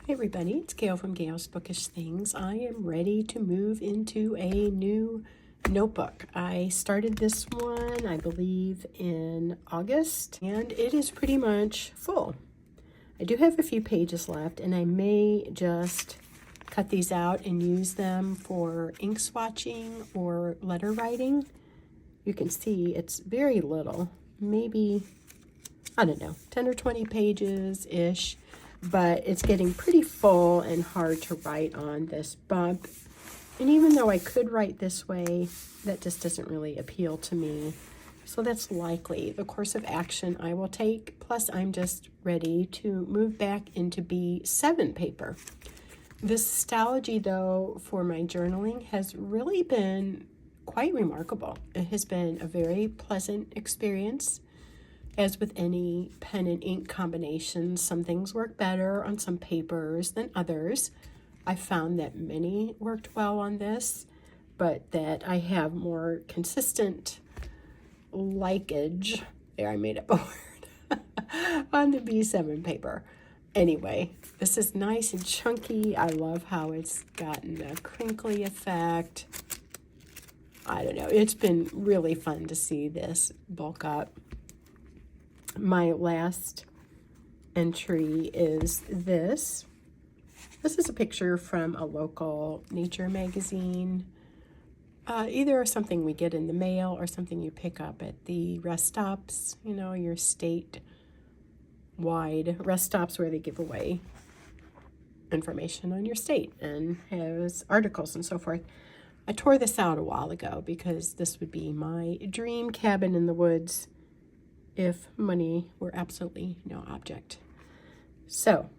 Hey everybody, it's Gail from Gail's Bookish Things. I am ready to move into a new notebook. I started this one, I believe, in August, and it is pretty much full. I do have a few pages left, and I may just cut these out and use them for ink swatching or letter writing. You can see it's very little, maybe, I don't know, 10 or 20 pages-ish. But it's getting pretty full and hard to write on this bump. And even though I could write this way, that just doesn't really appeal to me. So that's likely the course of action I will take. Plus, I'm just ready to move back into B7 paper. This Stalogy, though, for my journaling has really been quite remarkable. It has been a very pleasant experience. As with any pen and ink combination, some things work better on some papers than others. I found that many worked well on this, but that I have more consistent likage, there I made up a word, on the B7 paper. Anyway, this is nice and chunky. I love how it's gotten a crinkly effect. I don't know, it's been really fun to see this bulk up. My last entry is this. This is a picture from a local nature magazine. Either something we get in the mail or something you pick up at the rest stops, you know, your state-wide rest stops where they give away information on your state and has articles and so forth. I tore this out a while ago because this would be my dream cabin in the woods if money were absolutely no object. So,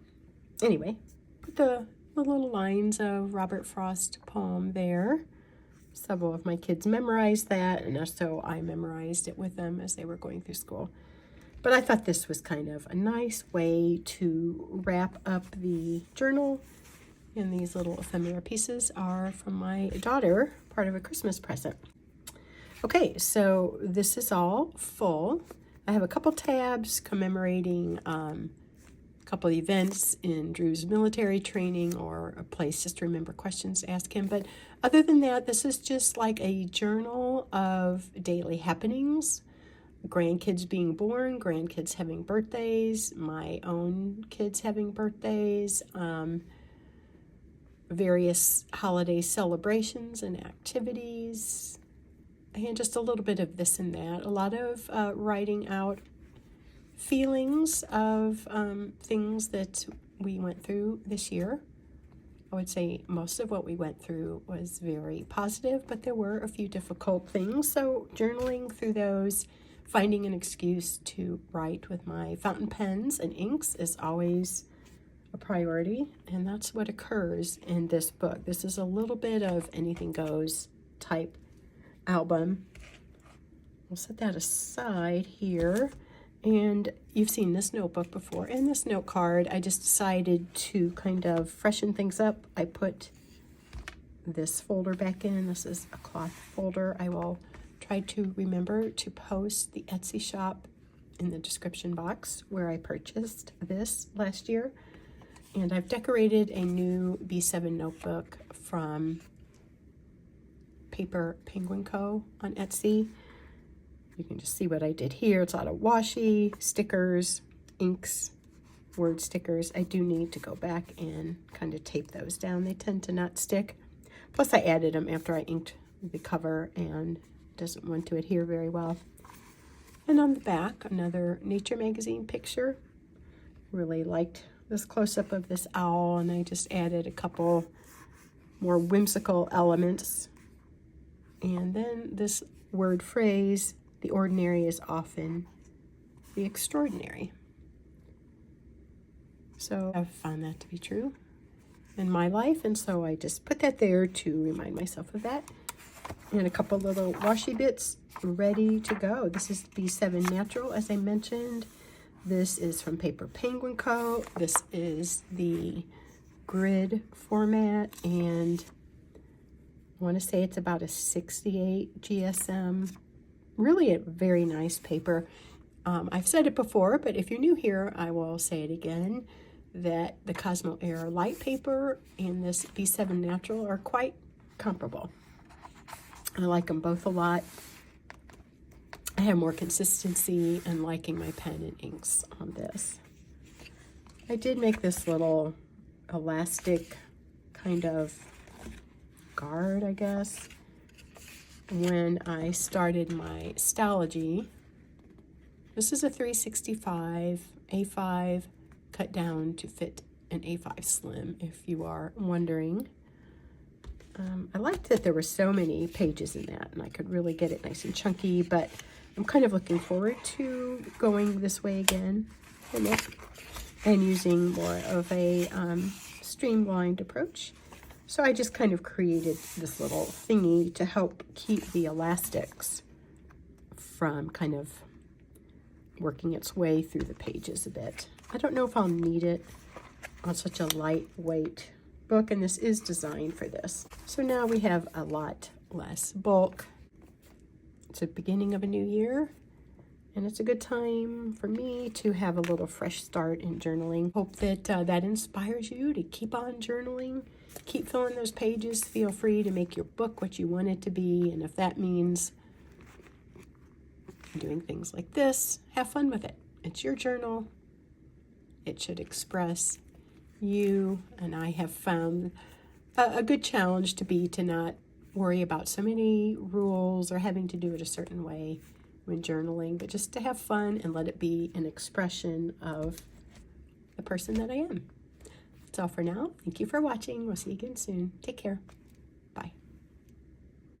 anyway, put the little lines of Robert Frost poem there. Several of my kids memorized that, and so I memorized it with them as they were going through school. But I thought this was kind of a nice way to wrap up the journal. And these little ephemera pieces are from my daughter, part of a Christmas present. Okay, so this is all full. I have a couple tabs commemorating a couple events in Drew's military training or a place just to remember questions to ask him. But other than that, this is just like a journal of daily happenings, grandkids being born, grandkids having birthdays, my own kids having birthdays, various holiday celebrations and activities, and just a little bit of this and that. A lot of writing out feelings of things that we went through this year. I would say most of what we went through was very positive, but there were a few difficult things. So journaling through those, finding an excuse to write with my fountain pens and inks is always a priority, and that's what occurs in this book. This is a little bit of anything goes type album. We'll set that aside here. And you've seen this notebook before and this note card. I just decided to kind of freshen things up. I put this folder back in. This is a cloth folder. I will try to remember to post the Etsy shop in the description box where I purchased this last year. And I've decorated a new B7 notebook from Paper Penguin Co. on Etsy. You can just see what I did here. It's a lot of washi, stickers, inks, word stickers. I do need to go back and kind of tape those down. They tend to not stick. Plus I added them after I inked the cover and it doesn't want to adhere very well. And on the back, another nature magazine picture. Really liked this close-up of this owl, and I just added a couple more whimsical elements. And then this word phrase, the ordinary is often the extraordinary. So I've found that to be true in my life, and so I just put that there to remind myself of that. And a couple little washi bits ready to go. This is B7 Natural, as I mentioned. This is from Paper Penguin Co. This is the grid format, and I want to say it's about a 68 GSM. Really a very nice paper. I've said it before, but if you're new here, I will say it again. that the Cosmo Air light paper and this B7 Natural are quite comparable. I like them both a lot. I have more consistency and liking my pen and inks on this. I did make this little elastic kind of guard, I guess, when I started my Stalogy. This is a 365 A5 cut down to fit an A5 Slim, if you are wondering. I liked that there were so many pages in that, and I could really get it nice and chunky, but I'm kind of looking forward to going this way again and using more of a streamlined approach. So I just kind of created this little thingy to help keep the elastics from kind of working its way through the pages a bit. I don't know if I'll need it on such a lightweight book, and this is designed for this. So now we have a lot less bulk. It's the beginning of a new year, and it's a good time for me to have a little fresh start in journaling. Hope that that inspires you to keep on journaling, keep filling those pages. Feel free to make your book what you want it to be, and if that means doing things like this, have fun with it. It's your journal. It should express you, and I have found a good challenge to be to not worry about so many rules or having to do it a certain way when journaling, but just to have fun and let it be an expression of the person that I am. That's all for now. Thank you for watching. We'll see you again soon. Take care.